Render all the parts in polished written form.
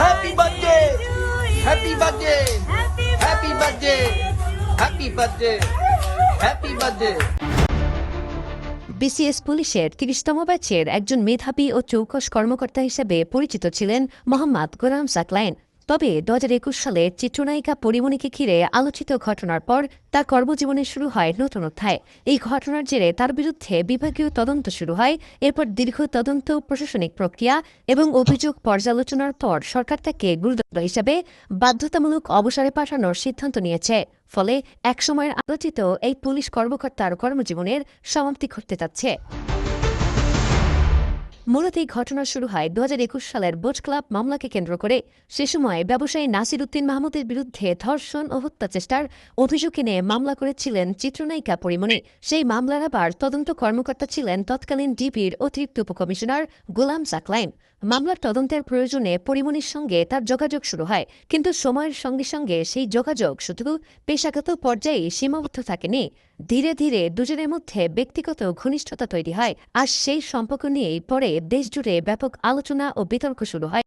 Happy birthday, happy birthday, happy birthday, happy birthday, happy birthday. BCS পুলিশের ৩০তম ব্যাচের একজন মেধাবী ও চৌকস কর্মকর্তা হিসেবে পরিচিত ছিলেন মোহাম্মদ গোলাম সাকলাইন। তবে ২০২১ সালে চিত্রনায়িকা পরিমণিকে ঘিরে আলোচিত ঘটনার পর তার কর্মজীবনে শুরু হয় নতুন অধ্যায়। এই ঘটনার জেরে তার বিরুদ্ধে বিভাগীয় তদন্ত শুরু হয়। এরপর দীর্ঘ তদন্ত, প্রশাসনিক প্রক্রিয়া এবং অভিযোগ পর্যালোচনার পর সরকার তাকে গুরুদণ্ড হিসেবে বাধ্যতামূলক অবসরে পাঠানোর সিদ্ধান্ত নিয়েছে। ফলে একসময়ের আলোচিত এই পুলিশ কর্মকর্তার কর্মজীবনের সমাপ্তি ঘটতে যাচ্ছে। মূলত এই ঘটনা শুরু হয় ২০২১ সালের বোট ক্লাব মামলাকে কেন্দ্র করে। সে সময় ব্যবসায়ী নাসির উদ্দিন মাহমুদের বিরুদ্ধে ধর্ষণ ও হত্যাচেষ্টার অভিযোগ এনে মামলা করেছিলেন চিত্রনায়িকা পরিমণি। সেই মামলার আবার তদন্ত কর্মকর্তা ছিলেন তৎকালীন ডিবির অতিরিক্ত উপকমিশনার গোলাম সাকলাইন। মামলার তদন্তের প্রয়োজনে পরিমণির সঙ্গে তার যোগাযোগ শুরু হয়, কিন্তু সময়ের সঙ্গে সঙ্গে সেই যোগাযোগ শুধু পেশাগত পর্যায়ে সীমাবদ্ধ থাকেনি। ধীরে ধীরে দুজনের মধ্যে ব্যক্তিগত ঘনিষ্ঠতা তৈরি হয়, আর সেই সম্পর্ক নিয়েই পরে দেশজুড়ে ব্যাপক আলোচনা ও বিতর্ক শুরু হয়।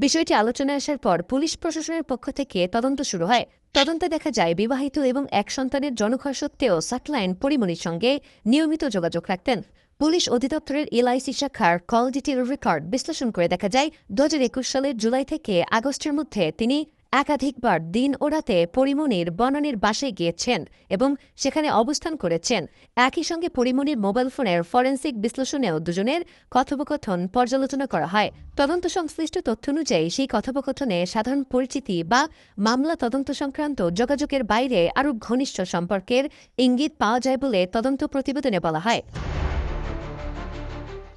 বিষয়টি আলোচনায় আসার পর পুলিশ প্রশাসনের পক্ষ থেকে তদন্ত শুরু হয়। তদন্তে দেখা যায় বিবাহিত এবং এক সন্তানের জনক সত্ত্বেও সাকলাইন পরিমণির সঙ্গে নিয়মিত যোগাযোগ রাখতেন। পুলিশ অধিদপ্তরের এলআইসি শাখার কল ডিটেল রেকর্ড বিশ্লেষণ করে দেখা যায় ২০২১ সালের জুলাই থেকে আগস্টের মধ্যে তিনি একাধিকবার দিন ও রাতে পরিমণির বনানীর বাসায় গিয়েছেন এবং সেখানে অবস্থান করেছেন। একই সঙ্গে পরিমণির মোবাইল ফোনের ফরেন্সিক বিশ্লেষণেও দুজনের কথোপকথন পর্যালোচনা করা হয়। তদন্ত সংশ্লিষ্ট তথ্য অনুযায়ী সেই কথোপকথনে সাধারণ পরিচিতি বা মামলা তদন্ত সংক্রান্ত যোগাযোগের বাইরে আরও ঘনিষ্ঠ সম্পর্কের ইঙ্গিত পাওয়া যায় বলে তদন্ত প্রতিবেদনে বলা হয়।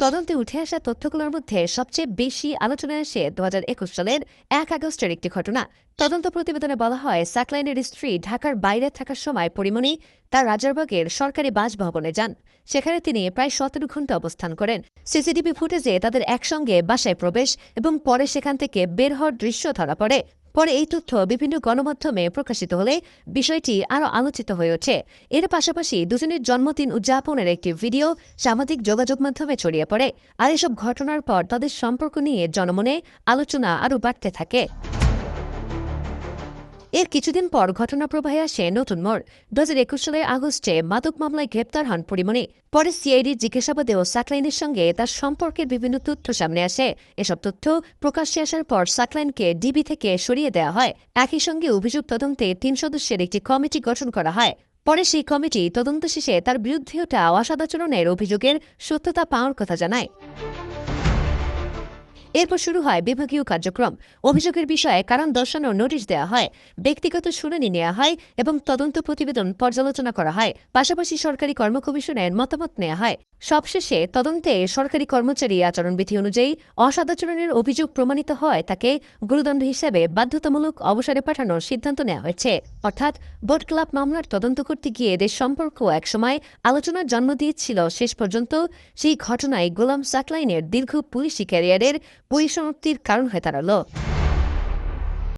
তদন্তে উঠে আসা তথ্যগুলোর মধ্যে সবচেয়ে বেশি আলোচনায় আসে ২০২১ সালের ১ আগস্টের একটি ঘটনা। তদন্ত প্রতিবেদনে বলা হয়, সাকলাইনের স্ত্রী ঢাকার বাইরে থাকার সময় পরিমণি তার রাজারবাগের সরকারি বাসভবনে যান। সেখানে তিনি প্রায় ১৭ ঘণ্টা অবস্থান করেন। সিসিটিভি ফুটেজে তাদের একসঙ্গে বাসায় প্রবেশ এবং পরে সেখান থেকে বের হওয়ার দৃশ্য ধরা পড়ে। পরে এই তথ্য বিভিন্ন গণমাধ্যমে প্রকাশিত হলে বিষয়টি আরও আলোচিত হয়ে ওঠে। এর পাশাপাশি দুজনের জন্মদিন উদযাপনের একটি ভিডিও সামাজিক যোগাযোগ মাধ্যমে ছড়িয়ে পড়ে। আর এসব ঘটনার পর তাদের সম্পর্ক নিয়ে জনমনে আলোচনা আরও বাড়তে থাকে। এর কিছুদিন পর ঘটনা প্রবাহে আসে নতুন মোড়। ২০২১ সালের আগস্টে মাদক মামলায় গ্রেপ্তার হন পরিমণি। পরে সিআইডির জিজ্ঞাসাবাদেও সাকলাইনের সঙ্গে তার সম্পর্কের বিভিন্ন তথ্য সামনে আসে। এসব তথ্য প্রকাশ্যে আসার পর সাকলাইনকে ডিবি থেকে সরিয়ে দেওয়া হয়। একই সঙ্গে অভিযোগ তদন্তে ৩ সদস্যের একটি কমিটি গঠন করা হয়। পরে সেই কমিটি তদন্ত শেষে তার বিরুদ্ধে ওঠা অসদাচরণের অভিযোগের সত্যতা পাওয়ার কথা জানায়। এরপর শুরু হয় বিভাগীয় কার্যক্রম। অভিযোগের বিষয়ে কারণ দর্শানোর নোটিশ দেওয়া হয়, ব্যক্তিগত শুনানি নেওয়া হয় এবং তদন্ত প্রতিবেদন পর্যালোচনা করা হয়। পাশাপাশি সরকারি কর্ম কমিশনের মতামত নেওয়া হয়। সবশেষে তদন্তে সরকারি কর্মচারী আচরণবিধি অনুযায়ী অসদাচরণের অভিযোগ প্রমাণিত হয় তাকে গুরুদণ্ড হিসেবে বাধ্যতামূলক অবসরে পাঠানোর সিদ্ধান্ত নেওয়া হয়েছে। অর্থাৎ বোট ক্লাব মামলার তদন্ত করতে গিয়ে এদের সম্পর্ক একসময় আলোচনার জন্ম দিয়েছিল। শেষ পর্যন্ত সেই ঘটনায় গোলাম সাকলাইনের দীর্ঘ পুলিশি ক্যারিয়ারের পরিসমাপ্তির কারণ হয়ে দাঁড়াল।